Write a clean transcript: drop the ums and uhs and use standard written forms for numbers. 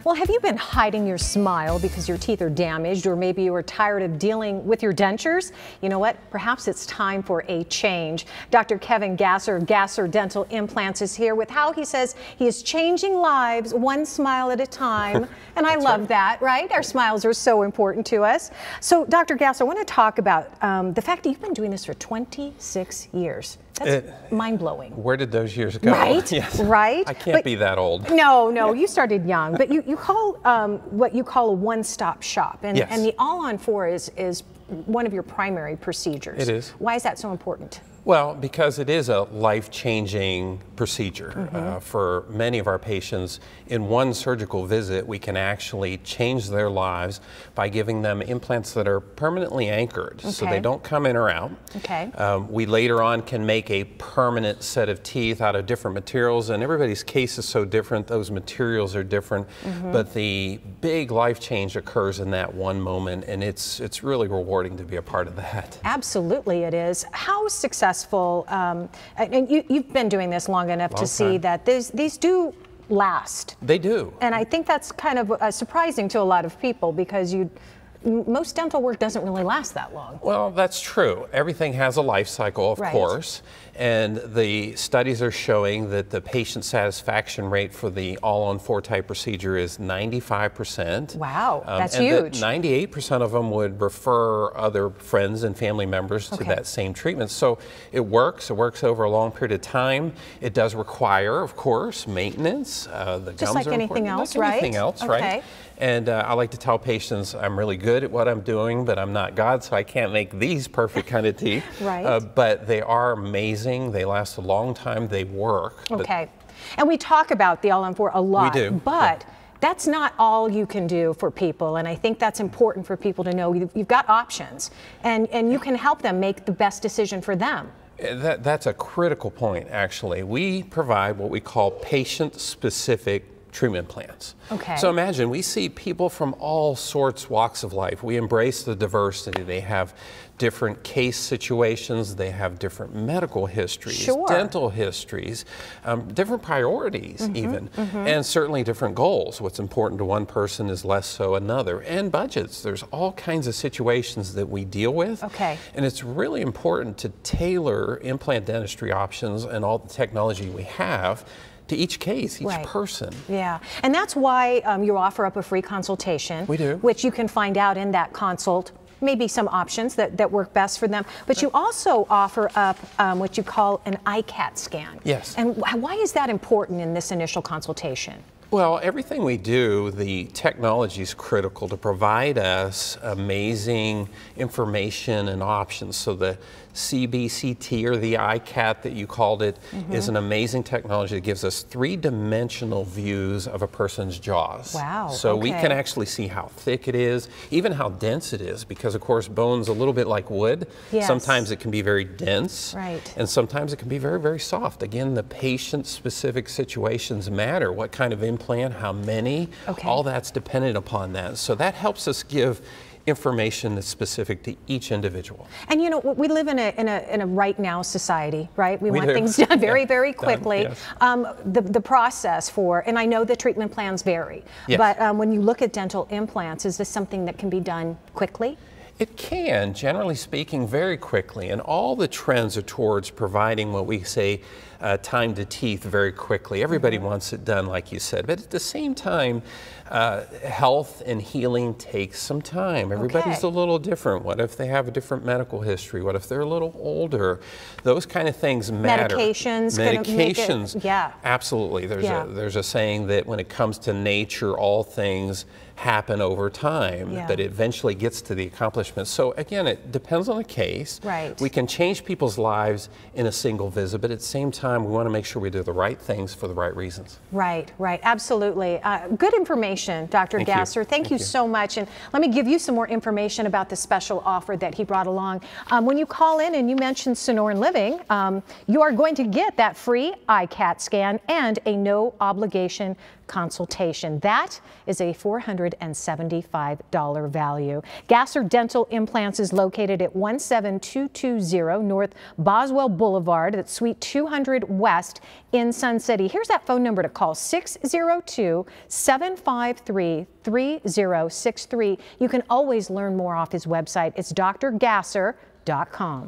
Well, have you been hiding your smile because your teeth are damaged, or maybe you are tired of dealing with your dentures? You know what? Perhaps it's time for a change. Dr. Kevin Gasser, Gasser Dental Implants, is here with how he says he is changing lives one smile at a time. And I love that, right? Our smiles are so important to us. So, Dr. Gasser, I want to talk about the fact that you've been doing this for 26 years. That's mind-blowing. Where did those years go? Right, yes. right. I can't be that old. No, you started young. But you call what you call a one-stop shop. And, yes. and the All-on-4 is one of your primary procedures. It is. Why is that so important? Well, because it is a life-changing procedure. For many of our patients, in one surgical visit, we can actually change their lives by giving them implants that are permanently anchored, so they don't come in or out. Okay. We later on can make a permanent set of teeth out of different materials, and everybody's case is so different, those materials are different, but the big life change occurs in that one moment, and it's really rewarding to be a part of that. Absolutely it is. How successful, and you've been doing this long enough to see that these do last. They do. And I think that's kind of surprising to a lot of people, because most dental work doesn't really last that long. Well, that's true. Everything has a life cycle, of course, and the studies are showing that the patient satisfaction rate for the all-on-4 type procedure is 95%. Wow, that's and huge. 98% of them would refer other friends and family members to that same treatment. So it works over a long period of time. It does require, of course, maintenance. The Just gums like are anything important. else, like right? anything else, right? And I like to tell patients I'm really good at what I'm doing, but I'm not God, so I can't make these perfect kind of teeth. But they are amazing. They last a long time. They work. And we talk about the All-on-4 a lot. We do. But that's not all you can do for people, and I think that's important for people to know. You've got options, and you can help them make the best decision for them. That's a critical point, actually. We provide what we call patient-specific treatment plans. So imagine, we see people from all sorts, walks of life. We embrace the diversity. They have different case situations, they have different medical histories, dental histories, different priorities even, and certainly different goals. What's important to one person is less so another, and budgets. There's all kinds of situations that we deal with, and it's really important to tailor implant dentistry options and all the technology we have to each case, each person. Yeah, and that's why you offer up a free consultation. We do. Which you can find out in that consult, maybe some options that work best for them. But you also offer up what you call an ICAT scan. Yes. And why is that important in this initial consultation? Well, everything we do, the technology is critical to provide us amazing information and options. So the CBCT, or the ICAT that you called it, is an amazing technology that gives us three-dimensional views of a person's jaws. Wow. So we can actually see how thick it is, even how dense it is, because of course bone's a little bit like wood. Sometimes it can be very dense, and sometimes it can be very, very soft. Again, the patient-specific situations matter. What kind of implant, how many, all that's dependent upon that. So that helps us give information that's specific to each individual. And you know, we live in a right now society, right? We want things done very, very quickly. The process for, and I know the treatment plans vary, but when you look at dental implants, is this something that can be done quickly? It can, generally speaking, very quickly, and all the trends are towards providing what we say time to teeth very quickly. Everybody wants it done, like you said, but at the same time, health and healing takes some time. Everybody's a little different. What if they have a different medical history? What if they're a little older? Those kind of things matter. Medications. Absolutely. There's a saying that when it comes to nature, all things happen over time, but it eventually gets to the accomplishment. So again, it depends on the case. We can change people's lives in a single visit, but at the same time, we want to make sure we do the right things for the right reasons. Right, absolutely. Good information, Dr. Gasser. Thank you so much. And let me give you some more information about the special offer that he brought along. When you call in and you mention Sonoran Living, you are going to get that free ICAT scan and a no obligation consultation. That is a $475 value. Gasser Dental Implants is located at 17220 North Boswell Boulevard at Suite 200 100 West in Sun City. Here's that phone number to call, 602-753-3063. You can always learn more off his website. It's drgasser.com.